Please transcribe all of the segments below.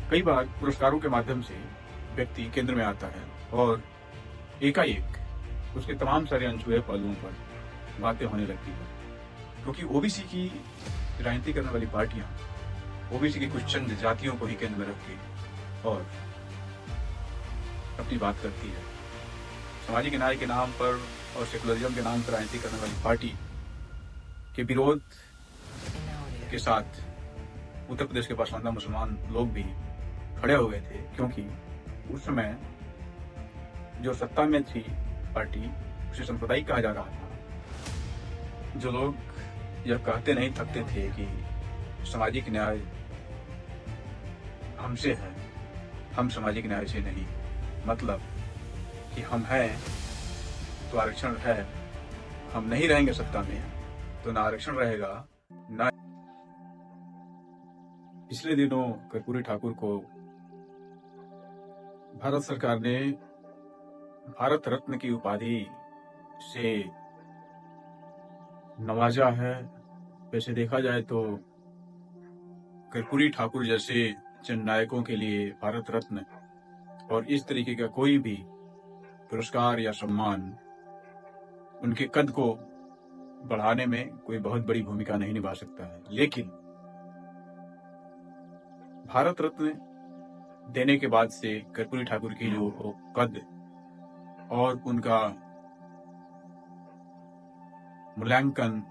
कई बार पुरस्कारों के माध्यम से व्यक्ति केंद्र में आता है और एकाएक उसके तमाम सारे अनछुए पहलुओं पर बातें होने लगती है, क्योंकि ओबीसी की राजनीति करने वाली पार्टियां ओबीसी की कुछ चंद जातियों को ही केंद्र में रख के और अपनी बात करती है। सामाजिक न्याय के नाम पर और सेकुलरिज्म के नाम पर राजनीति करने वाली पार्टी के विरोध के साथ उत्तर प्रदेश के पसमानदा मुसलमान लोग भी खड़े हो गए थे, क्योंकि उस समय जो सत्ता में थी पार्टी, उसे सांप्रदायिक कहा जा रहा था। जो लोग यह कहते नहीं थकते थे कि सामाजिक न्याय हमसे है, हम सामाजिक न्याय से नहीं, मतलब कि हम हैं तो आरक्षण है, हम नहीं रहेंगे सत्ता में तो ना आरक्षण रहेगा ना। पिछले दिनों कर्पूरी ठाकुर को भारत सरकार ने भारत रत्न की उपाधि से नवाजा है। वैसे देखा जाए तो कर्पूरी ठाकुर जैसे जननायकों के लिए भारत रत्न और इस तरीके का कोई भी पुरस्कार या सम्मान उनके कद को बढ़ाने में कोई बहुत बड़ी भूमिका नहीं निभा सकता है। लेकिन भारत रत्न देने के बाद से कर्पूरी ठाकुर की जो कद और उनका मूल्यांकन,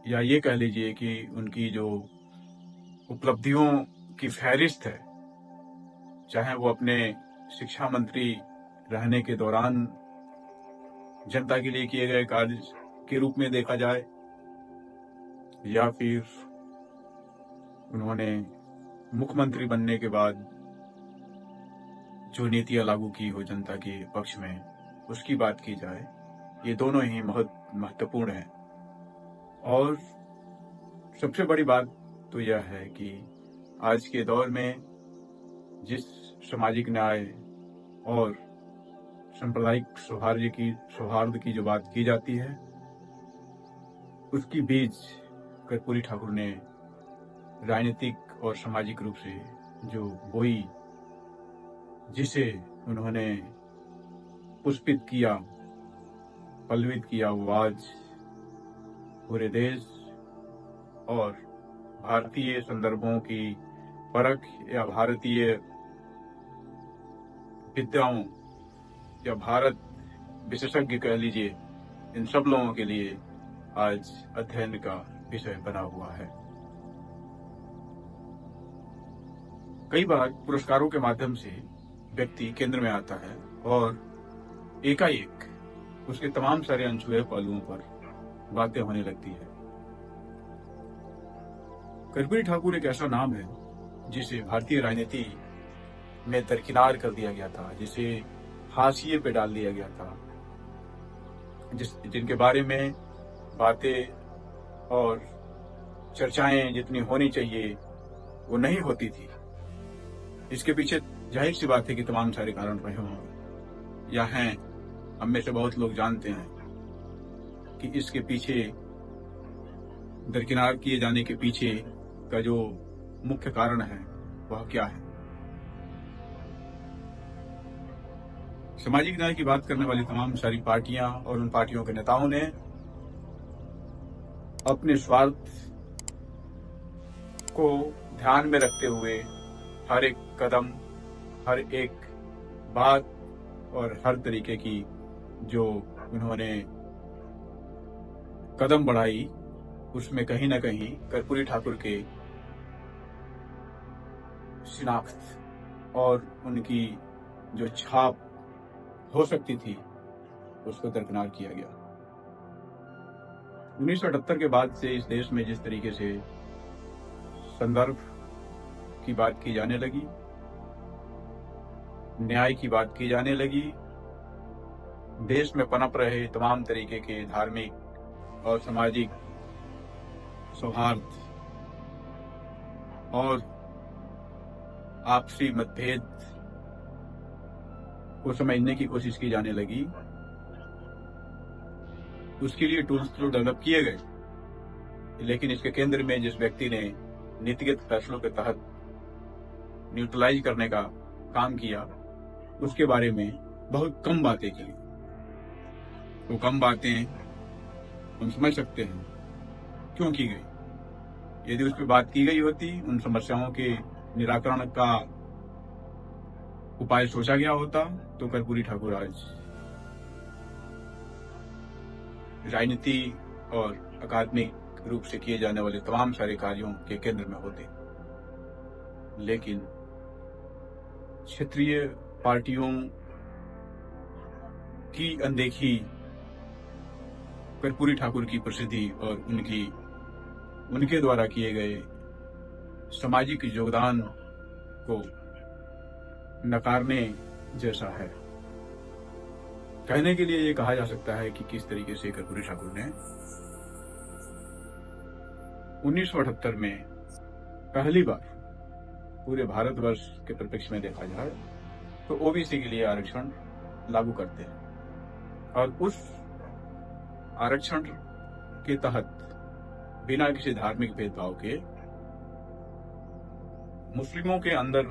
या ये कह लीजिए कि उनकी जो उपलब्धियों की फहरिस्त है, चाहे वो अपने शिक्षा मंत्री रहने के दौरान जनता के लिए किए गए कार्य के रूप में देखा जाए, या फिर उन्होंने मुख्यमंत्री बनने के बाद जो नीतियां लागू की हो जनता के पक्ष में, उसकी बात की जाए, ये दोनों ही बहुत महत्वपूर्ण हैं। और सबसे बड़ी बात तो यह है कि आज के दौर में जिस सामाजिक न्याय और सांप्रदायिक सौहार्द की जो बात की जाती है, उसकी बीज कर्पूरी ठाकुर ने राजनीतिक और सामाजिक रूप से जो बोई, जिसे उन्होंने पुष्पित किया, पल्लवित किया, वो आज पूरे देश और भारतीय संदर्भों की परख या भारतीय विद्याओं या भारत विशेषज्ञ कह लीजिए, इन सब लोगों के लिए आज अध्ययन का विषय बना हुआ है। कई बार पुरस्कारों के माध्यम से व्यक्ति केंद्र में आता है और एकाएक उसके तमाम सारे अनछुए पहलुओं पर बातें होने लगती है। कर्पूरी ठाकुर एक ऐसा नाम है जिसे भारतीय राजनीति में दरकिनार कर दिया गया था, जिसे हाशिए पे डाल दिया गया था, जिनके बारे में बातें और चर्चाएं जितनी होनी चाहिए वो नहीं होती थी। इसके पीछे जाहिर सी बात है कि तमाम सारे कारण रहे हों या हैं। हम में से बहुत लोग जानते हैं कि इसके पीछे, दरकिनार किए जाने के पीछे का जो मुख्य कारण है वह क्या है। सामाजिक न्याय की बात करने वाली तमाम सारी पार्टियां और उन पार्टियों के नेताओं ने अपने स्वार्थ को ध्यान में रखते हुए हर एक कदम, हर एक बात और हर तरीके की जो उन्होंने कदम बढ़ाई, उसमें कहीं ना कहीं कर्पूरी ठाकुर के शिनाख्त और उनकी जो छाप हो सकती थी उसको दरकिनार किया गया। 1978 के बाद से इस देश में जिस तरीके से संदर्भ की बात की जाने लगी, न्याय की बात की जाने लगी, देश में पनप रहे तमाम तरीके के धार्मिक और सामाजिक सौहार्द और आपसी मतभेद को समझने की कोशिश की जाने लगी, उसके लिए टूल्स तो डेवलप किए गए, लेकिन इसके केंद्र में जिस व्यक्ति ने नीतिगत फैसलों के तहत न्यूट्रलाइज करने का काम किया, उसके बारे में बहुत कम बातें की। वो कम बातें हम समझ सकते हैं क्यों की गई। यदि उस पर बात की गई होती, उन समस्याओं के निराकरण का उपाय सोचा गया होता, तो कर्पूरी ठाकुर आज राजनीति और अकादमिक रूप से किए जाने वाले तमाम सारे कार्यों के केंद्र में होते। लेकिन क्षेत्रीय पार्टियों की अनदेखी कर्पूरी ठाकुर की प्रसिद्धि और उनके द्वारा किए गए सामाजिक योगदान को नकारने जैसा है। कहने के लिए ये कहा जा सकता है कि किस तरीके से कर्पूरी ठाकुर ने 1978 में पहली बार पूरे भारतवर्ष के परिप्रेक्ष्य में देखा जाए तो ओबीसी के लिए आरक्षण लागू करते हैं, और उस आरक्षण के तहत बिना किसी धार्मिक भेदभाव के मुस्लिमों के अंदर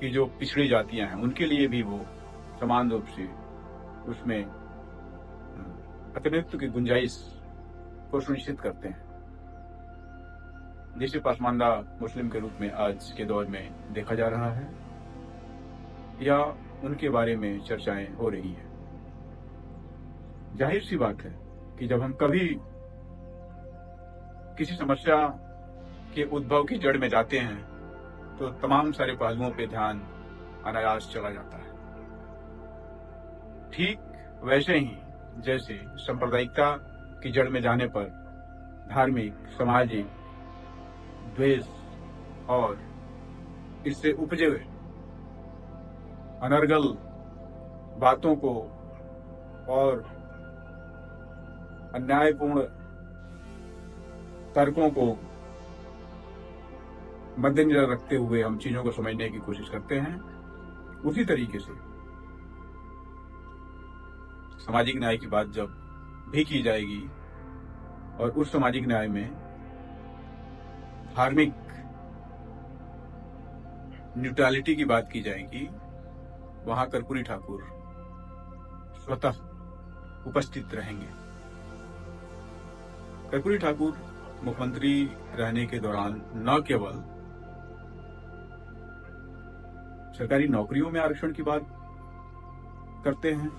की जो पिछड़ी जातियां हैं उनके लिए भी वो समान रूप से उसमें प्रतिनिधित्व की गुंजाइश को सुनिश्चित करते हैं, जिसे पसमानदा मुस्लिम के रूप में आज के दौर में देखा जा रहा है या उनके बारे में चर्चाएं हो रही है। जाहिर सी बात है कि जब हम कभी किसी समस्या के उद्भव की जड़ में जाते हैं तो तमाम सारे पहलुओं पे ध्यान अनायास चला जाता है। ठीक वैसे ही जैसे सांप्रदायिकता की जड़ में जाने पर धार्मिक, सामाजिक द्वेष और इससे उपजे हुए अनर्गल बातों को और अन्यायपूर्ण तर्कों को मद्देनजर रखते हुए हम चीजों को समझने की कोशिश करते हैं, उसी तरीके से सामाजिक न्याय की बात जब भी की जाएगी और उस सामाजिक न्याय में धार्मिक न्यूट्रलिटी की बात की जाएगी, वहां कर्पूरी ठाकुर स्वतः उपस्थित रहेंगे। कर्पूरी ठाकुर मुख्यमंत्री रहने के दौरान न केवल सरकारी नौकरियों में आरक्षण की बात करते हैं,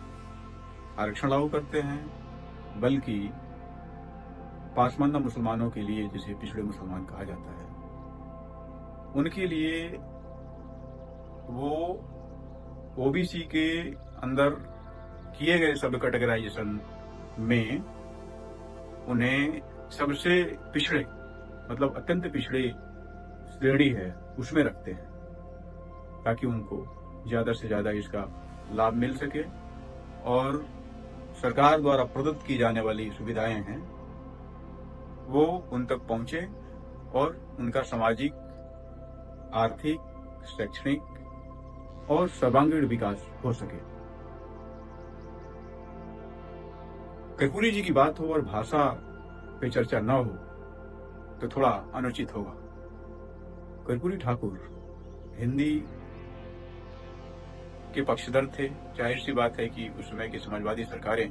आरक्षण लागू करते हैं, बल्कि पासमानदा मुसलमानों के लिए, जिसे पिछड़े मुसलमान कहा जाता है, उनके लिए वो ओबीसी के अंदर किए गए सब कैटेगराइजेशन में उन्हें सबसे पिछड़े, मतलब अत्यंत पिछड़े श्रेणी है उसमें रखते हैं, ताकि उनको ज्यादा से ज्यादा इसका लाभ मिल सके और सरकार द्वारा प्रदत्त की जाने वाली सुविधाएं हैं वो उन तक पहुंचे और उनका सामाजिक, आर्थिक, शैक्षणिक और सर्वांगीण विकास हो सके। कर्पूरी जी की बात हो और भाषा पे चर्चा न हो तो थोड़ा अनुचित होगा। कर्पूरी ठाकुर हिंदी के पक्षधर थे। जाहिर सी बात है कि उस समय की समाजवादी सरकारें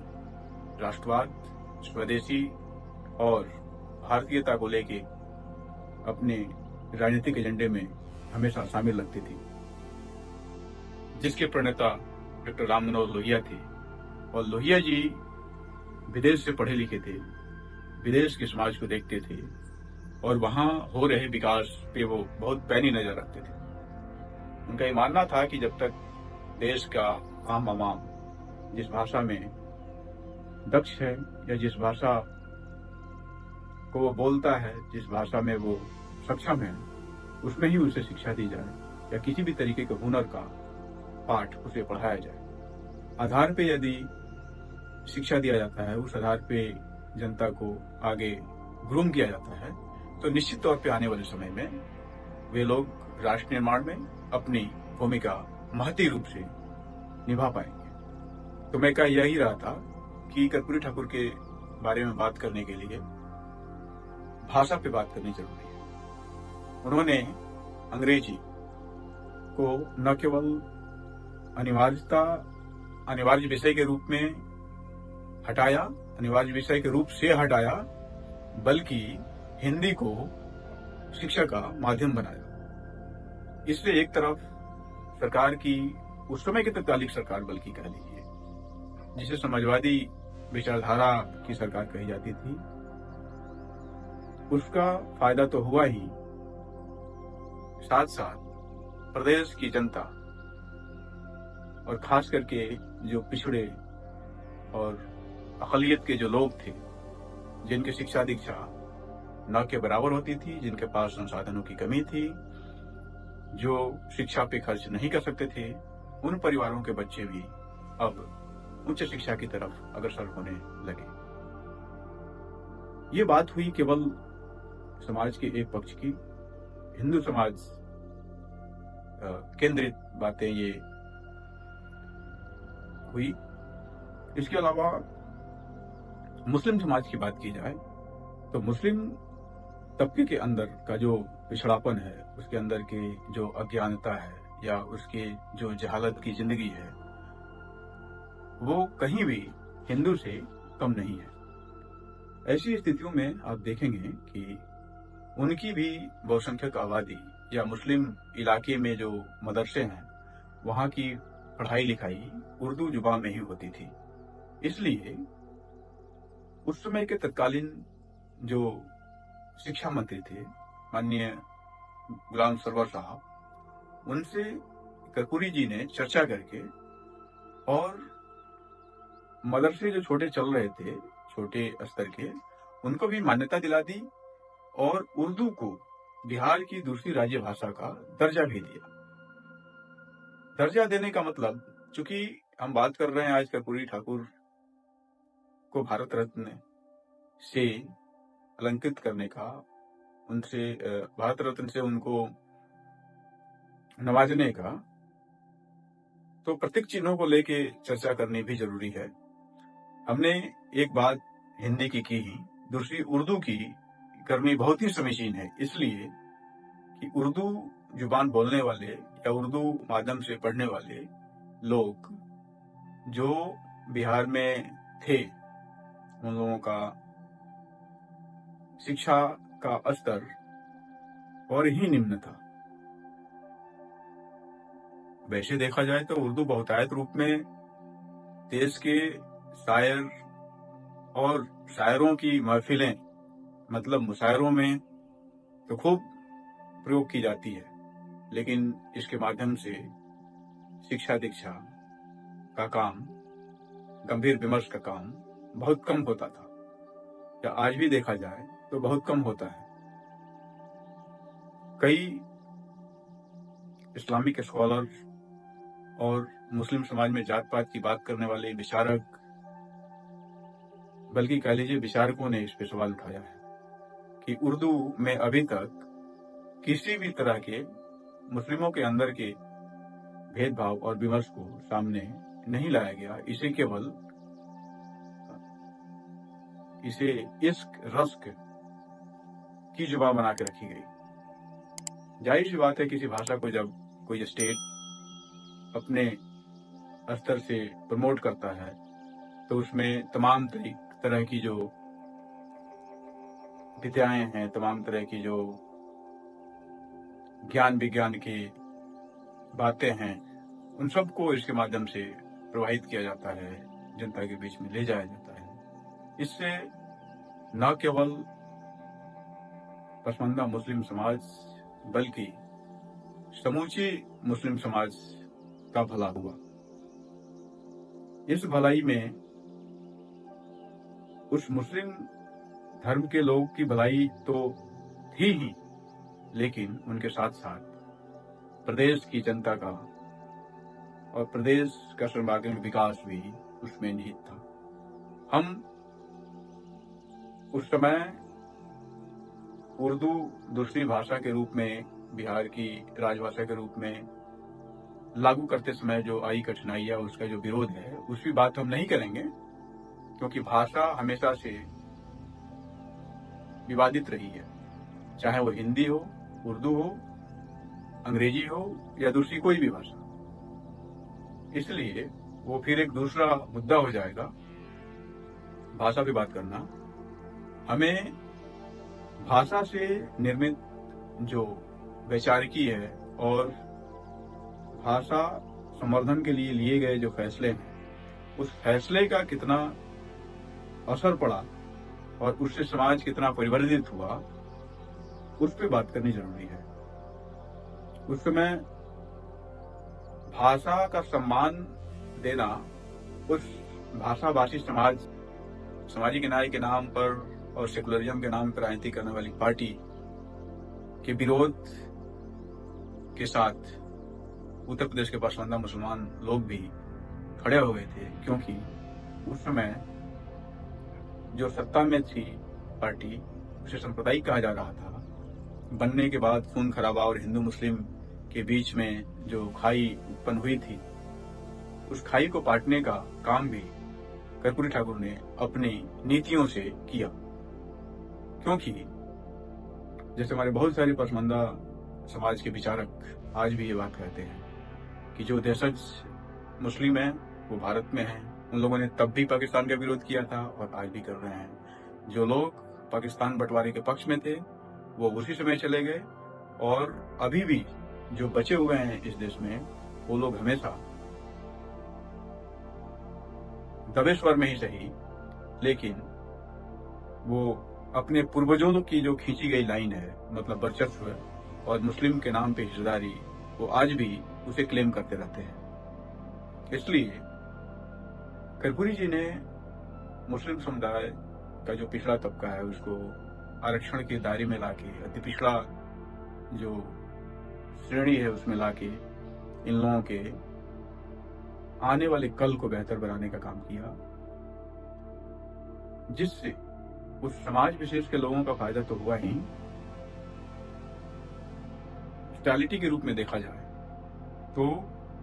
राष्ट्रवाद, स्वदेशी और भारतीयता को लेके अपने राजनीतिक एजेंडे में हमेशा शामिल रखती थी, जिसके प्रणेता डॉक्टर राम मनोहर लोहिया थे। और लोहिया जी विदेश से पढ़े लिखे थे, विदेश के समाज को देखते थे और वहां हो रहे विकास पे वो बहुत पैनी नजर रखते थे। उनका ये मानना था कि जब तक देश का आम आवाम जिस भाषा में दक्ष है या जिस भाषा को वो बोलता है, जिस भाषा में वो सक्षम है, उसमें ही उसे शिक्षा दी जाए या किसी भी तरीके के हुनर का पाठ उसे पढ़ाया जाए। आधार पे यदि शिक्षा दिया जाता है, उस आधार पे जनता को आगे ग्रूम किया जाता है, तो निश्चित तौर पे आने वाले समय में वे लोग राष्ट्र निर्माण में अपनी भूमिका महती रूप से निभा पाएंगे। तो मैं कह यही रहा था कि कर्पूरी ठाकुर के बारे में बात करने के लिए भाषा पे बात करनी जरूरी है। उन्होंने अंग्रेजी को न केवल अनिवार्य विषय के रूप में हटाया, अनिवार्य विषय के रूप से हटाया, बल्कि हिंदी को शिक्षा का माध्यम बनाया। इससे एक तरफ सरकार की, उस समय की तत्कालीन सरकार बल्कि कह लीजिए, जिसे समाजवादी विचारधारा की सरकार कही जाती थी, उसका फायदा तो हुआ ही, साथ साथ प्रदेश की जनता और खास करके जो पिछड़े और अक़लियत के जो लोग थे, जिनकी शिक्षा दीक्षा न के बराबर होती थी, जिनके पास संसाधनों की कमी थी, जो शिक्षा पे खर्च नहीं कर सकते थे, उन परिवारों के बच्चे भी अब उच्च शिक्षा की तरफ अग्रसर होने लगे। ये बात हुई केवल समाज के एक पक्ष की, हिंदू समाज केंद्रित बातें ये हुई। इसके अलावा मुस्लिम समाज की बात की जाए तो मुस्लिम तबके के अंदर का जो पिछड़ापन है, उसके अंदर की जो अज्ञानता है या उसके जो जहालत की जिंदगी है, वो कहीं भी हिंदू से कम नहीं है। ऐसी स्थितियों में आप देखेंगे कि उनकी भी बहुसंख्यक आबादी या मुस्लिम इलाके में जो मदरसे हैं, वहां की पढ़ाई लिखाई उर्दू जुबान में ही होती थी। इसलिए उस समय के तत्कालीन जो शिक्षा मंत्री थे, माननीय गुलाम सरवर साहब, उनसे कर्पूरी जी ने चर्चा करके और मदरसे जो छोटे चल रहे थे, छोटे स्तर के, उनको भी मान्यता दिला दी और उर्दू को बिहार की दूसरी राज्य भाषा का दर्जा भी दिया। दर्जा देने का मतलब, चूंकि हम बात कर रहे हैं आज कर्पूरी ठाकुर को भारत रत्न से अलंकृत करने का, उनसे भारत रत्न से उनको नवाजने का, तो प्रतीक चिन्हों को लेके चर्चा करनी भी जरूरी है। हमने एक बात हिंदी की ही, दूसरी उर्दू की करनी बहुत ही समीचीन है, इसलिए कि उर्दू जुबान बोलने वाले या उर्दू माध्यम से पढ़ने वाले लोग जो बिहार में थे, उन लोगों का शिक्षा का स्तर और ही निम्न था। वैसे देखा जाए तो उर्दू बहुतायत रूप में देश के शायर और शायरों की महफिलें, मतलब मुशायरों में तो खूब प्रयोग की जाती है, लेकिन इसके माध्यम से शिक्षा दीक्षा का काम, गंभीर विमर्श का काम बहुत कम होता था, या आज भी देखा जाए तो बहुत कम होता है। कई इस्लामिक स्कॉलर्स और मुस्लिम समाज में जात पात की बात करने वाले विचारक, बल्कि कह लीजिए विचारकों ने इस पे सवाल उठाया है कि उर्दू में अभी तक किसी भी तरह के मुस्लिमों के अंदर के भेदभाव और विमर्श को सामने नहीं लाया गया। इसे इश्क रश्क की जुबान बना के रखी गई। जाहिर सी बात है, किसी भाषा को जब कोई स्टेट अपने स्तर से प्रमोट करता है तो उसमें तमाम तरह की जो विद्याएं हैं, तमाम तरह की जो ज्ञान विज्ञान की बातें हैं, उन सबको इसके माध्यम से प्रवाहित किया जाता है, जनता के बीच में ले जाया जाता है। इससे न केवल पसमानदा मुस्लिम समाज बल्कि समूची मुस्लिम समाज का भला हुआ। इस भलाई में उस मुस्लिम धर्म के लोग की भलाई तो थी ही, लेकिन उनके साथ साथ प्रदेश की जनता का और प्रदेश का सर्वांगीण विकास भी उसमें निहित था। हम उस समय उर्दू दूसरी भाषा के रूप में, बिहार की राजभाषा के रूप में लागू करते समय जो आई कठिनाइयां, उसका जो विरोध है, उसकी बात हम नहीं करेंगे, क्योंकि भाषा हमेशा से विवादित रही है, चाहे वो हिंदी हो, उर्दू हो अंग्रेजी हो या दूसरी कोई भी भाषा। इसलिए वो फिर एक दूसरा मुद्दा हो जाएगा भाषा पे बात करना। हमें भाषा से निर्मित जो वैचारिकी है और भाषा संवर्धन के लिए गए जो फैसले हैं, उस फैसले का कितना असर पड़ा और उससे समाज कितना परिवर्तित हुआ, उस पर बात करनी जरूरी है। उस समय भाषा का सम्मान देना उस भाषाभाषी सामाजिक न्याय के नाम पर और सेकुलरिज्म के नाम पर राजनीति करने वाली पार्टी के विरोध के साथ उत्तर प्रदेश के पसमानदा मुसलमान लोग भी खड़े हो गए थे, क्योंकि उस समय जो सत्ता में थी पार्टी, उसे सांप्रदायिक कहा जा रहा था। बनने के बाद खून खराबा और हिंदू मुस्लिम के बीच में जो खाई उत्पन्न हुई थी, उस खाई को पाटने का काम भी कर्पूरी ठाकुर ने अपनी नीतियों से किया। क्योंकि जैसे हमारे बहुत सारे पसमानदा समाज के विचारक आज भी ये बात कहते हैं कि जो देशज मुस्लिम हैं वो भारत में हैं। उन लोगों ने तब भी पाकिस्तान का विरोध किया था और आज भी कर रहे हैं। जो लोग पाकिस्तान बंटवारे के पक्ष में थे वो उसी समय चले गए, और अभी भी जो बचे हुए हैं इस देश में वो लोग हमेशा दबे स्वर में ही सही, लेकिन वो अपने पूर्वजों की जो खींची गई लाइन है, मतलब वर्चस्व और मुस्लिम के नाम पे हिस्सेदारी, वो आज भी उसे क्लेम करते रहते हैं। इसलिए कर्पूरी जी ने मुस्लिम समुदाय का जो पिछड़ा तबका है उसको आरक्षण के दायरे में लाके, अति पिछड़ा जो श्रेणी है उसमें लाके इन लोगों के आने वाले कल को बेहतर बनाने का काम किया, जिससे उस समाज विशेष के लोगों का फायदा तो हुआ ही, टोटलिटी के रूप में देखा जाए तो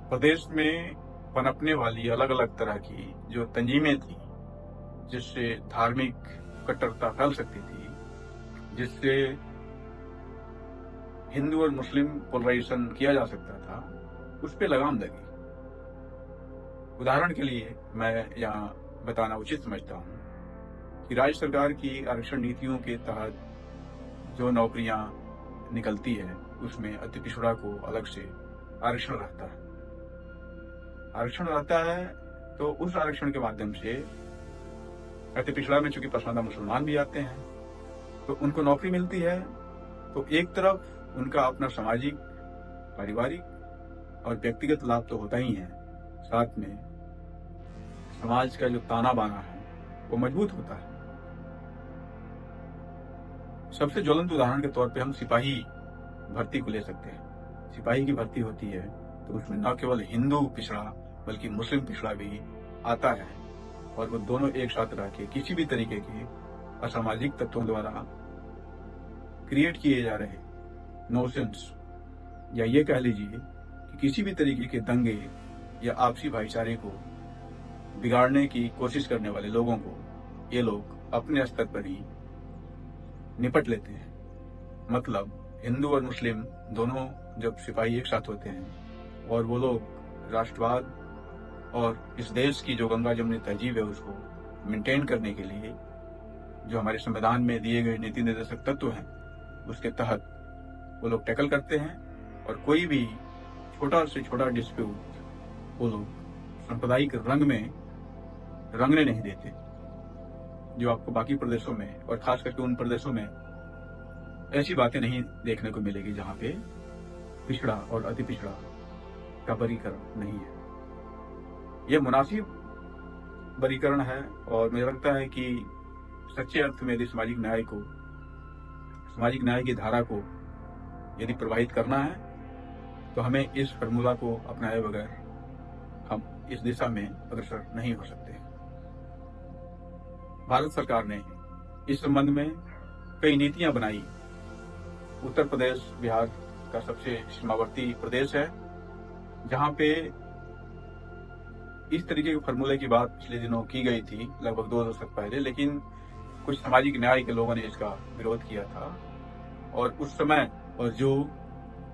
प्रदेश में पनपने वाली अलग अलग तरह की जो तंजीमें थी, जिससे धार्मिक कट्टरता फैल सकती थी, जिससे हिंदू और मुस्लिम पोलराइजेशन किया जा सकता था, उस पर लगाम लगी। उदाहरण के लिए मैं यहाँ बताना उचित समझता हूँ कि राज्य सरकार की आरक्षण नीतियों के तहत जो नौकरियां निकलती है उसमें अति पिछड़ा को अलग से आरक्षण रहता है। आरक्षण रहता है तो उस आरक्षण के माध्यम से अति पिछड़ा में चूंकि पसमानदा मुसलमान भी आते हैं तो उनको नौकरी मिलती है, तो एक तरफ उनका अपना सामाजिक, पारिवारिक और व्यक्तिगत लाभ तो होता ही है, साथ में समाज का जो ताना बाना है वो मजबूत होता है। सबसे ज्वलंत उदाहरण के तौर पे हम सिपाही भर्ती को ले सकते हैं। सिपाही की भर्ती होती है तो उसमें न केवल हिंदू पिछड़ा बल्कि मुस्लिम पिछड़ा भी आता है, और वो दोनों एक साथ रह के किसी भी तरीके के असामाजिक तत्वों द्वारा क्रिएट किए जा रहे नोशंस, या ये कह लीजिए कि किसी भी तरीके के दंगे या आपसी भाईचारे को बिगाड़ने की कोशिश करने वाले लोगों को ये लोग अपने स्तर पर ही निपट लेते हैं। मतलब हिंदू और मुस्लिम दोनों जब सिपाही एक साथ होते हैं और वो लोग राष्ट्रवाद और इस देश की जो गंगा जमुनी तहजीब है उसको मेंटेन करने के लिए जो हमारे संविधान में दिए गए नीति निर्देशक तत्व हैं उसके तहत वो लोग टैकल करते हैं, और कोई भी छोटा से छोटा डिस्प्यूट वो लोग सांप्रदायिक रंग में रंगने नहीं देते, जो आपको बाकी प्रदेशों में और खास करके उन प्रदेशों में ऐसी बातें नहीं देखने को मिलेगी जहां पे पिछड़ा और अति पिछड़ा का वर्गीकरण नहीं है। यह मुनासिब वर्गीकरण है, और मुझे लगता है कि सच्चे अर्थ में यदि सामाजिक न्याय की धारा को यदि प्रवाहित करना है तो हमें इस फॉर्मूला को अपनाए बगैर हम इस दिशा में अग्रसर नहीं हो सकते। भारत सरकार ने इस संबंध में कई नीतियां बनाई। उत्तर प्रदेश बिहार का सबसे सीमावर्ती प्रदेश है, जहां पे इस तरीके के फॉर्मूले की बात पिछले दिनों की गई थी, लगभग 2 दशक पहले, लेकिन कुछ सामाजिक न्याय के लोगों ने इसका विरोध किया था। और उस समय और जो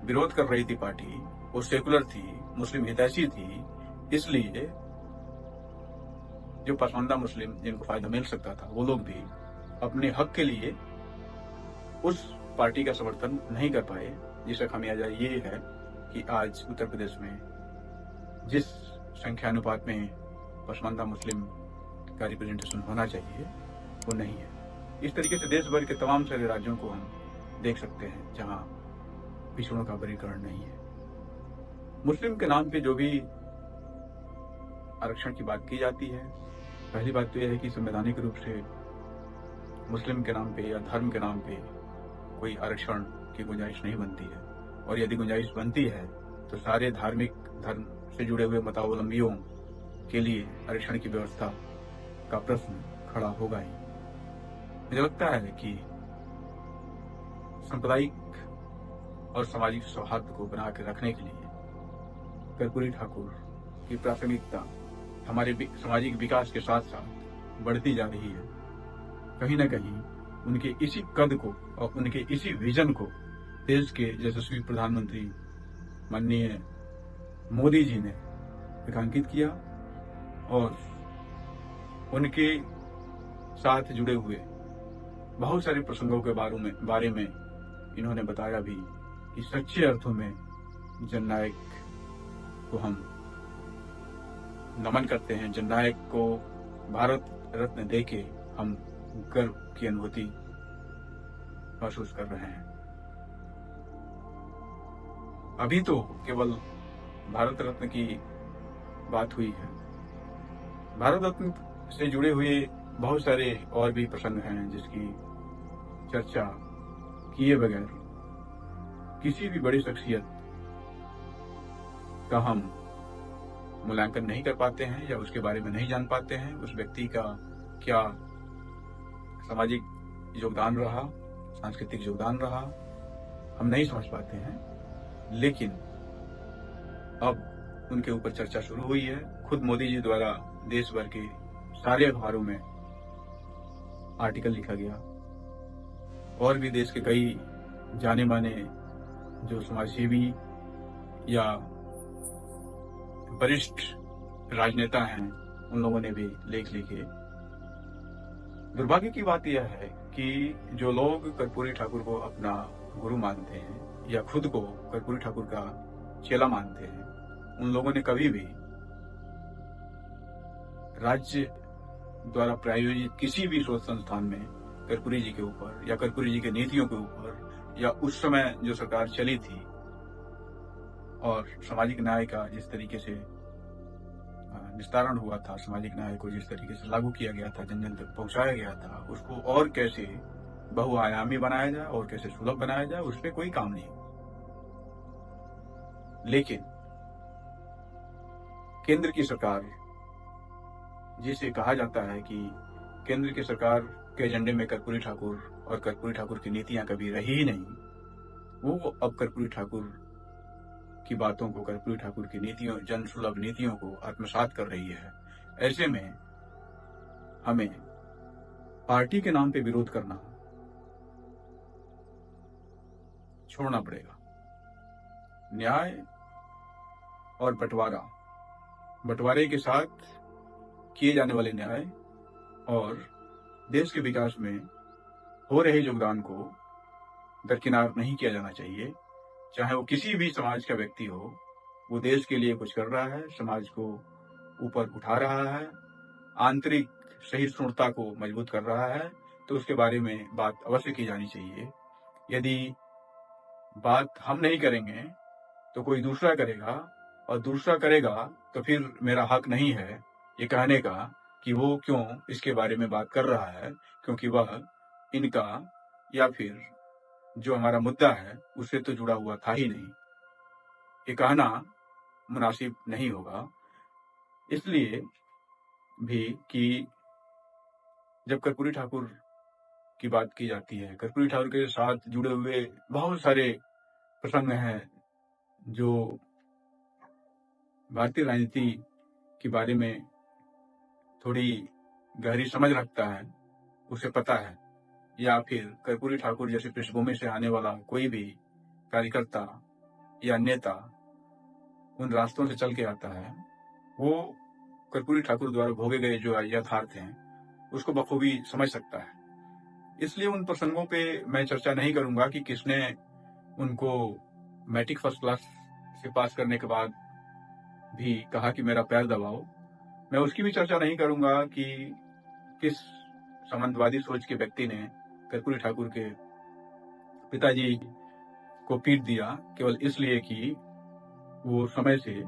विरोध कर रही थी पार्टी, वो सेकुलर थी, मुस्लिम हितैषी थी, इसलिए जो पसमानदा मुस्लिम जिनको फायदा मिल सकता था वो लोग भी अपने हक के लिए उस पार्टी का समर्थन नहीं कर पाए, जिसका खामियाजा ये है कि आज उत्तर प्रदेश में जिस संख्यानुपात में पसमानदा मुस्लिम का रिप्रेजेंटेशन होना चाहिए वो नहीं है। इस तरीके से देश भर के तमाम सारे राज्यों को हम देख सकते हैं जहां पिछड़ों का वर्गीकरण नहीं है। मुस्लिम के नाम पे जो भी आरक्षण की बात की जाती है, पहली बात तो यह है कि संवैधानिक रूप से मुस्लिम के नाम पे या धर्म के नाम पे कोई आरक्षण की गुंजाइश नहीं बनती है, और यदि गुंजाइश बनती है तो सारे धार्मिक धर्म से जुड़े हुए मतावलंबियों के लिए आरक्षण की व्यवस्था का प्रश्न खड़ा होगा ही। मुझे लगता है कि सांप्रदायिक और सामाजिक सौहार्द को बना के रखने के लिए कर्पूरी ठाकुर की प्राथमिकता हमारे सामाजिक विकास के साथ साथ बढ़ती जा रही है। कहीं न कहीं उनके इसी कद को और उनके इसी विजन को देश के यशस्वी प्रधानमंत्री माननीय मोदी जी ने रेखांकित किया, और उनके साथ जुड़े हुए बहुत सारे प्रसंगों के बारे में इन्होंने बताया भी कि सच्चे अर्थों में जननायक को हम नमन करते हैं। जननायक को भारत रत्न देके हम गर्व की अनुभूति महसूस कर रहे हैं। अभी तो केवल भारत रत्न की बात हुई है, भारत रत्न से जुड़े हुए बहुत सारे और भी प्रसंग हैं जिसकी चर्चा किए बगैर किसी भी बड़ी शख्सियत का हम मूल्यांकन नहीं कर पाते हैं या उसके बारे में नहीं जान पाते हैं। उस व्यक्ति का क्या सामाजिक योगदान रहा, सांस्कृतिक योगदान रहा, हम नहीं समझ पाते हैं। लेकिन अब उनके ऊपर चर्चा शुरू हुई है। खुद मोदी जी द्वारा देश भर के सारे अखबारों में आर्टिकल लिखा गया, और भी देश के कई जाने माने जो समाजसेवी या वरिष्ठ राजनेता हैं उन लोगों ने भी लेख लिखे। दुर्भाग्य की बात यह है कि जो लोग कर्पूरी ठाकुर को अपना गुरु मानते हैं या खुद को कर्पूरी ठाकुर का चेला मानते हैं, उन लोगों ने कभी भी राज्य द्वारा प्रायोजित किसी भी शोध संस्थान में कर्पूरी जी के ऊपर या कर्पूरी जी के नीतियों के ऊपर या उस समय जो सरकार चली थी और सामाजिक न्याय का जिस तरीके से विस्तारण हुआ था, सामाजिक न्याय को जिस तरीके से लागू किया गया था, जन जन तक पहुंचाया गया था, उसको और कैसे बहुआयामी बनाया जाए और कैसे सुलभ बनाया जाए, उस पर कोई काम नहीं। लेकिन केंद्र की सरकार, जिसे कहा जाता है कि केंद्र की सरकार के एजेंडे में कर्पूरी ठाकुर और कर्पूरी ठाकुर की नीतियां कभी रही ही नहीं, वो अब कर्पूरी ठाकुर की बातों को, कर्पूरी ठाकुर की नीतियों, जन सुलभ नीतियों को आत्मसात कर रही है। ऐसे में हमें पार्टी के नाम पे विरोध करना छोड़ना पड़ेगा। न्याय और बंटवारे के साथ किए जाने वाले न्याय और देश के विकास में हो रहे योगदान को दरकिनार नहीं किया जाना चाहिए। चाहे वो किसी भी समाज का व्यक्ति हो, वो देश के लिए कुछ कर रहा है, समाज को ऊपर उठा रहा है, आंतरिक सहिष्णुता को मजबूत कर रहा है, तो उसके बारे में बात अवश्य की जानी चाहिए। यदि बात हम नहीं करेंगे तो कोई दूसरा करेगा, और दूसरा करेगा तो फिर मेरा हक नहीं है ये कहने का कि वो क्यों इसके बारे में बात कर रहा है, क्योंकि वह इनका या फिर जो हमारा मुद्दा है उससे तो जुड़ा हुआ था ही नहीं। ये कहना मुनासिब नहीं होगा। इसलिए भी कि जब कर्पूरी ठाकुर की बात की जाती है, कर्पूरी ठाकुर के साथ जुड़े हुए बहुत सारे प्रसंग हैं जो भारतीय राजनीति के बारे में थोड़ी गहरी समझ रखता है, उसे पता है, या फिर कर्पूरी ठाकुर जैसे पृष्ठभूमि से आने वाला कोई भी कार्यकर्ता या नेता उन रास्तों से चल के आता है, वो कर्पूरी ठाकुर द्वारा भोगे गए जो यथार्थ हैं उसको बखूबी समझ सकता है। इसलिए उन प्रसंगों पे मैं चर्चा नहीं करूंगा कि किसने उनको मैट्रिक फर्स्ट क्लास से पास करने के बाद भी कहा कि मेरा पैर दबाओ। मैं उसकी भी चर्चा नहीं करूंगा कि किस सामंतवादी सोच के व्यक्ति ने कर्पूरी ठाकुर के पिताजी को पीट दिया केवल इसलिए कि वो समय से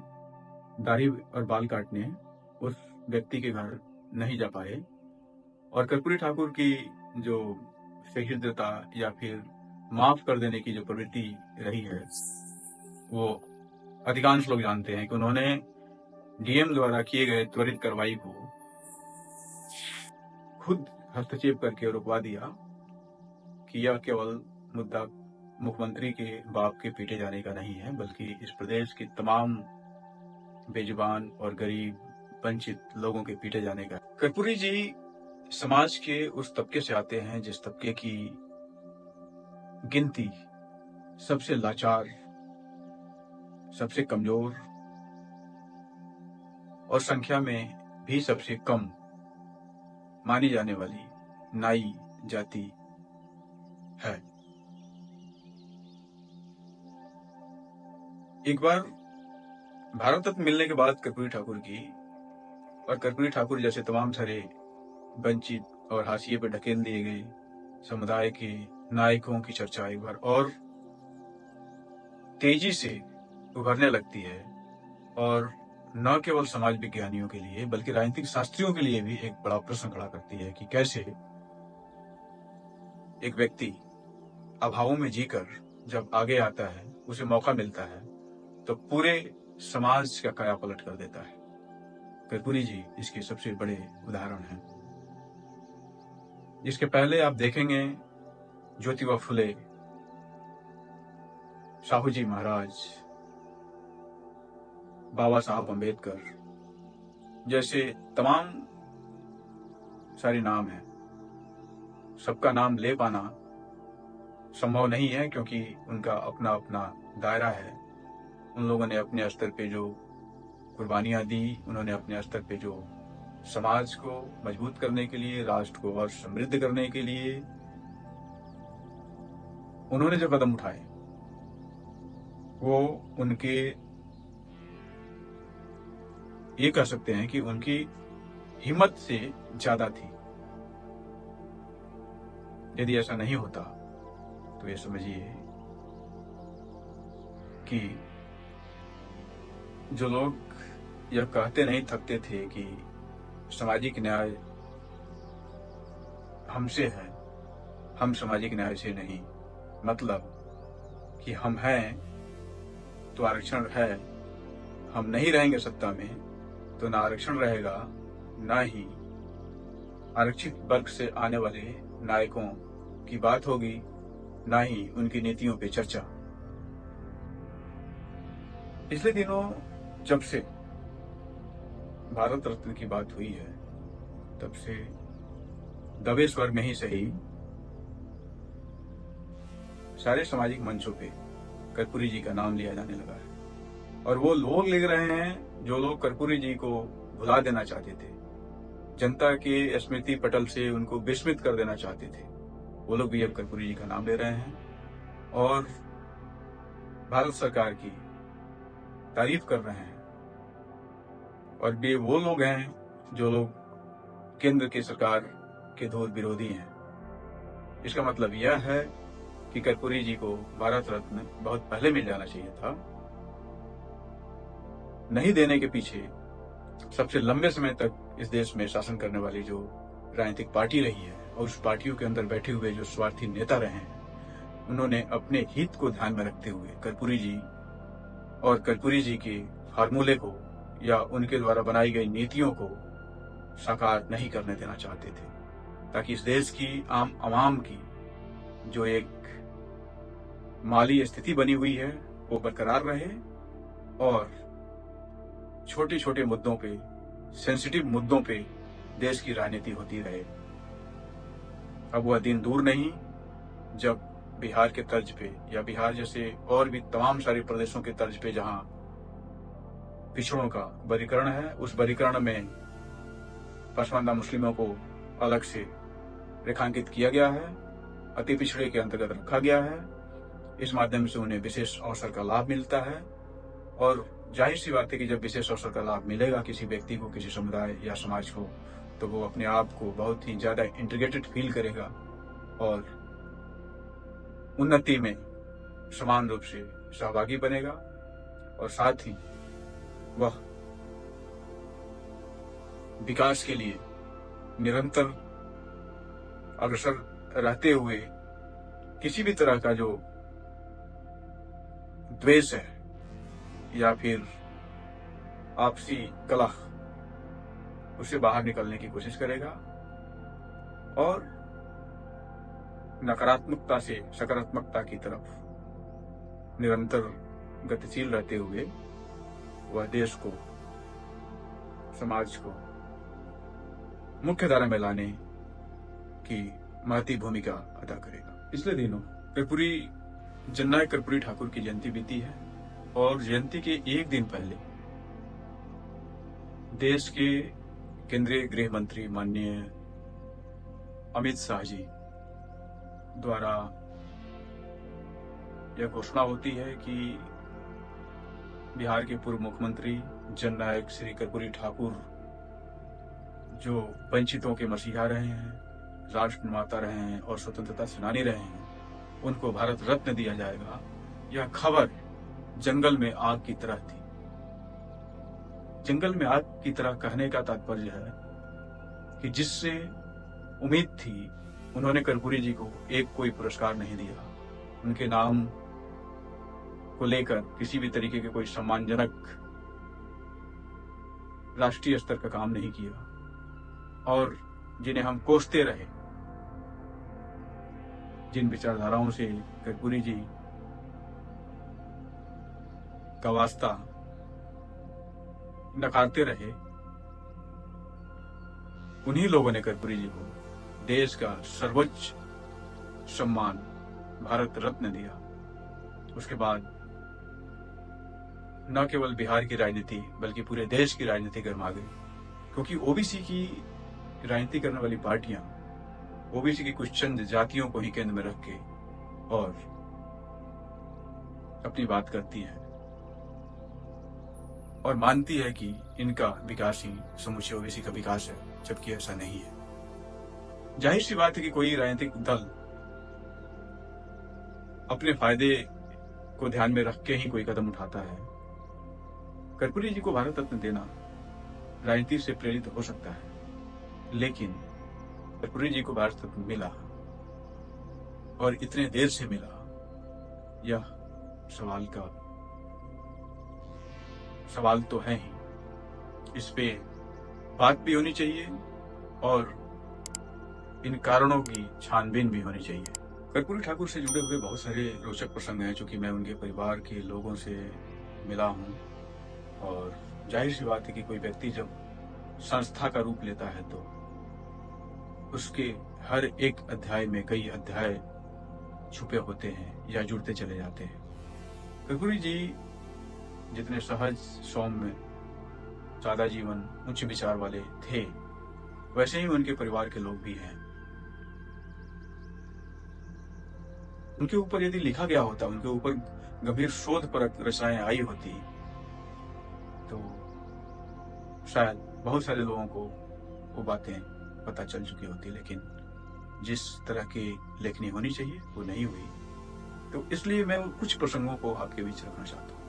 दाढ़ी और बाल काटने उस व्यक्ति के घर नहीं जा पाए। और कर्पूरी ठाकुर की जो सहिष्णुता या फिर माफ कर देने की जो प्रवृत्ति रही है, वो अधिकांश लोग जानते हैं कि उन्होंने डीएम द्वारा किए गए त्वरित कार्रवाई को खुद हस्तक्षेप करके रुकवा दिया कि यह केवल मुद्दा मुख्यमंत्री के बाप के पीटे जाने का नहीं है, बल्कि इस प्रदेश के तमाम बेजुबान और गरीब वंचित लोगों के पीटे जाने का। कर्पूरी जी समाज के उस तबके से आते हैं जिस तबके की गिनती सबसे लाचार, सबसे कमजोर और संख्या में भी सबसे कम मानी जाने वाली नाई जाति है। एक बार भारत रत्न मिलने के बाद कर्पूरी ठाकुर की और कर्पूरी ठाकुर जैसे तमाम सारे वंचित और हाशिए पर ढकेल दिए गए समुदाय के नायकों की चर्चा एक बार और तेजी से उभरने लगती है, और न केवल समाज विज्ञानियों के लिए बल्कि राजनीतिक शास्त्रियों के लिए भी एक बड़ा प्रश्न खड़ा करती है कि कैसे एक व्यक्ति अभावों में जीकर जब आगे आता है, उसे मौका मिलता है, तो पूरे समाज का काया पलट कर देता है। कर्पूरी जी इसके सबसे बड़े उदाहरण हैं। इसके पहले आप देखेंगे ज्योतिबा फुले, साहू जी महाराज, बाबा साहब अम्बेडकर जैसे तमाम सारे नाम हैं। सबका नाम ले पाना संभव नहीं है क्योंकि उनका अपना अपना दायरा है। उन लोगों ने अपने स्तर पे जो कुर्बानियां दी, उन्होंने अपने स्तर पे जो समाज को मजबूत करने के लिए, राष्ट्र को और समृद्ध करने के लिए उन्होंने जो कदम उठाए, वो उनके ये कह सकते हैं कि उनकी हिम्मत से ज्यादा थी। यदि ऐसा नहीं होता तो ये समझिए कि जो लोग यह कहते नहीं थकते थे कि सामाजिक न्याय हमसे है, हम सामाजिक न्याय से नहीं, मतलब कि हम हैं तो आरक्षण है, हम नहीं रहेंगे सत्ता में तो ना आरक्षण रहेगा, ना ही आरक्षित वर्ग से आने वाले नायकों की बात होगी, ना ही उनकी नीतियों पे चर्चा। पिछले दिनों जब से भारत रत्न की बात हुई है, तब से दबे स्वर में ही सही सारे सामाजिक मंचों पे कर्पूरी जी का नाम लिया जाने लगा है। और वो लोग लिख रहे हैं जो लोग कर्पूरी जी को भुला देना चाहते थे, जनता के स्मृति पटल से उनको विस्मृत कर देना चाहते थे, वो लोग भी अब कर्पूरी जी का नाम ले रहे हैं और भारत सरकार की तारीफ कर रहे हैं। और ये वो लोग हैं जो लोग केंद्र की सरकार के धूर्त विरोधी हैं। इसका मतलब यह है कि कर्पूरी जी को भारत रत्न बहुत पहले मिल जाना चाहिए था। नहीं देने के पीछे सबसे लंबे समय तक इस देश में शासन करने वाली जो राजनीतिक पार्टी रही है और उस पार्टियों के अंदर बैठे हुए जो स्वार्थी नेता रहे हैं, उन्होंने अपने हित को ध्यान में रखते हुए कर्पूरी जी और कर्पूरी जी के फार्मूले को या उनके द्वारा बनाई गई नीतियों को साकार नहीं करने देना चाहते थे, ताकि इस देश की आम आवाम की जो एक माली स्थिति बनी हुई है वो बरकरार रहे और छोटे छोटे मुद्दों पे, सेंसिटिव मुद्दों पे देश की राजनीति होती रहे। अब वह दिन दूर नहीं जब बिहार के तर्ज पे या बिहार जैसे और भी तमाम सारे प्रदेशों के तर्ज पे जहां पिछड़ों का वर्गीकरण है, उस वर्गीकरण में पसमानदा मुस्लिमों को अलग से रेखांकित किया गया है, अति पिछड़े के अंतर्गत रखा गया है। इस माध्यम से उन्हें विशेष अवसर का लाभ मिलता है और जाहिर सी बात है कि जब विशेष अवसर का लाभ मिलेगा किसी व्यक्ति को, किसी समुदाय या समाज को, तो वो अपने आप को बहुत ही ज्यादा इंटीग्रेटेड फील करेगा और उन्नति में समान रूप से सहभागी बनेगा और साथ ही वह विकास के लिए निरंतर अग्रसर रहते हुए किसी भी तरह का जो द्वेष है या फिर आपसी कलह, उससे बाहर निकलने की कोशिश करेगा और नकारात्मकता से सकारात्मकता की तरफ निरंतर गतिशील रहते हुए वह देश को, समाज को मुख्य धारा में लाने की महती भूमिका अदा करेगा। पिछले दिनों कर्पूरी जननायक कर्पूरी ठाकुर की जयंती बीती है और जयंती के एक दिन पहले देश के केंद्रीय गृह मंत्री माननीय अमित शाह जी द्वारा यह घोषणा होती है कि बिहार के पूर्व मुख्यमंत्री जननायक श्री कर्पूरी ठाकुर, जो वंचितों के मसीहा रहे हैं, राष्ट्र निर्माता रहे हैं और स्वतंत्रता सेनानी रहे हैं, उनको भारत रत्न दिया जाएगा। यह खबर जंगल में आग की तरह थी। जंगल में आग की तरह कहने का तात्पर्य है कि जिससे उम्मीद थी, उन्होंने कर्पूरी जी को एक कोई पुरस्कार नहीं दिया, उनके नाम को लेकर किसी भी तरीके के कोई सम्मानजनक राष्ट्रीय स्तर का काम नहीं किया और जिन्हें हम कोसते रहे, जिन विचारधाराओं से कर्पूरी जी का वास्ता नकारते रहे, उन्हीं लोगों ने कर्पूरी जी को देश का सर्वोच्च सम्मान भारत रत्न दिया। उसके बाद न केवल बिहार की राजनीति बल्कि पूरे देश की राजनीति गर्मा गई, क्योंकि ओबीसी की राजनीति करने वाली पार्टियां ओबीसी की कुछ चंद जातियों को ही केंद्र में रख के और अपनी बात करती है और मानती है कि इनका विकास ही समूचे ओबीसी का विकास है, जबकि ऐसा नहीं है। जाहिर सी बात है कि कोई राजनीतिक दल अपने फायदे को ध्यान में रख के ही कोई कदम उठाता है। कर्पूरी जी को भारत रत्न देना राजनीति से प्रेरित हो सकता है, लेकिन कर्पूरी जी को भारत रत्न मिला और इतने देर से मिला, यह सवाल तो है ही। इस पे बात भी होनी चाहिए और इन कारणों की छानबीन भी होनी चाहिए। कर्पूरी ठाकुर से जुड़े हुए बहुत सारे रोचक प्रसंग हैं, चूंकि मैं उनके परिवार के लोगों से मिला हूं और जाहिर सी बात है कि कोई व्यक्ति जब संस्था का रूप लेता है तो उसके हर एक अध्याय में कई अध्याय छुपे होते हैं या जुड़ते चले जाते हैं। कर्पूरी जी जितने सहज, सौम्य, सादा जीवन, उच्च विचार वाले थे, वैसे ही उनके परिवार के लोग भी हैं। उनके ऊपर यदि लिखा गया होता, उनके ऊपर गंभीर शोध परक रचनाएं आई होती, तो शायद बहुत सारे लोगों को वो बातें पता चल चुकी होती, लेकिन जिस तरह की लेखनी होनी चाहिए वो नहीं हुई। तो इसलिए मैं कुछ प्रसंगों को आपके बीच रखना चाहता हूँ।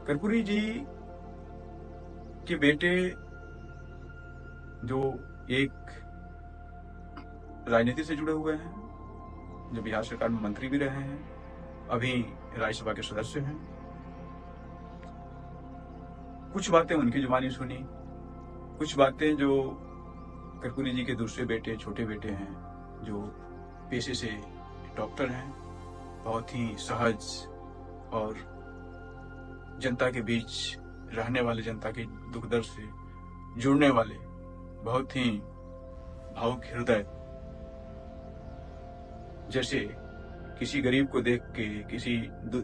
कर्पूरी जी के बेटे जो एक राजनीति से जुड़े हुए हैं, जो बिहार सरकार में मंत्री भी रहे हैं, अभी राज्यसभा के सदस्य हैं, कुछ बातें उनकी जुबानी सुनी, कुछ बातें जो कर्पूरी जी के दूसरे बेटे, छोटे बेटे हैं, जो पेशे से डॉक्टर हैं, बहुत ही सहज और जनता के बीच रहने वाले, जनता के दुख दर्द से जुड़ने वाले, बहुत ही भावुक हृदय जैसे किसी गरीब को देख के, किसी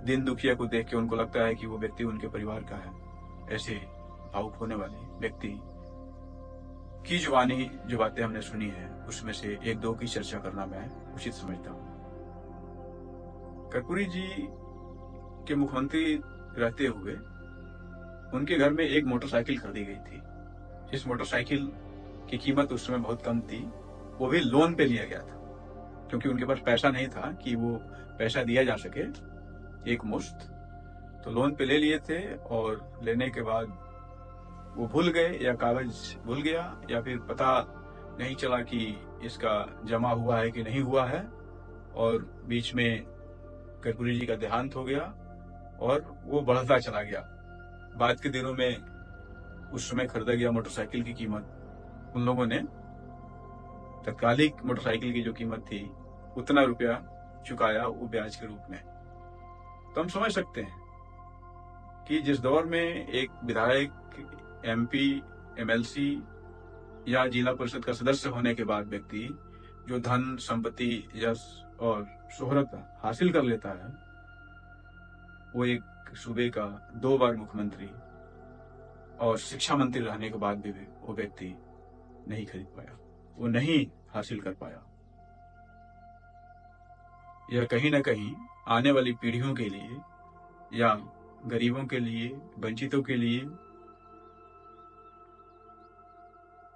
दिन दुखिया को देख के उनको लगता है कि वो व्यक्ति उनके परिवार का है। ऐसे भावुक होने वाले व्यक्ति की जुबानी जो बातें हमने सुनी है, उसमें से एक दो की चर्चा करना मैं उचित समझता हूँ। कर्पूरी जी के मुख्यमंत्री रहते हुए उनके घर में एक मोटरसाइकिल खरीदी गई थी। इस मोटरसाइकिल की कीमत उस समय बहुत कम थी, वो भी लोन पे लिया गया था, क्योंकि उनके पास पैसा नहीं था कि वो पैसा दिया जा सके एक मुश्त। तो लोन पे ले लिए थे और लेने के बाद वो भूल गए, या कागज भूल गया, या फिर पता नहीं चला कि इसका जमा हुआ है कि नहीं हुआ है, और बीच में कर्पूरी जी का देहांत हो गया और वो बढ़ता चला गया। बाद के दिनों में उस समय खरीदा गया मोटरसाइकिल की कीमत उन लोगों ने तत्कालिक मोटरसाइकिल की जो कीमत थी उतना रुपया चुकाया, वो ब्याज के रूप में। तो हम समझ सकते हैं कि जिस दौर में एक विधायक, MP, MLC या जिला परिषद का सदस्य होने के बाद व्यक्ति जो धन, संपत्ति, यश और शोहरत हासिल कर लेता है, वो एक सूबे का 2 बार मुख्यमंत्री और शिक्षा मंत्री रहने के बाद भी वो व्यक्ति नहीं खरीद पाया, वो नहीं हासिल कर पाया। यह कहीं ना कहीं आने वाली पीढ़ियों के लिए या गरीबों के लिए, वंचितों के लिए,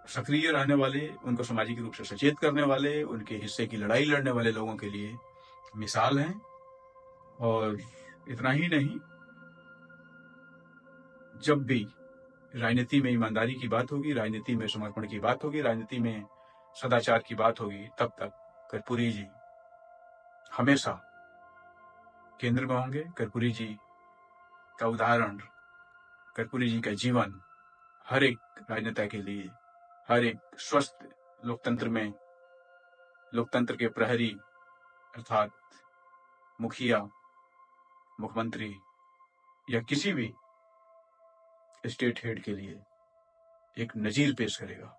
सक्रिय रहने वाले, उनको सामाजिक रूप से सचेत करने वाले, उनके हिस्से की लड़ाई लड़ने वाले लोगों के लिए मिसाल है। और इतना ही नहीं, जब भी राजनीति में ईमानदारी की बात होगी, राजनीति में समर्पण की बात होगी, राजनीति में सदाचार की बात होगी, तब तक कर्पूरी जी हमेशा केंद्र में होंगे। कर्पूरी जी का उदाहरण, कर्पूरी जी का जीवन हर एक राजनेता के लिए, हर एक स्वस्थ लोकतंत्र में, लोकतंत्र के प्रहरी अर्थात मुखिया, मुख्यमंत्री या किसी भी स्टेट हेड के लिए एक नजीर पेश करेगा।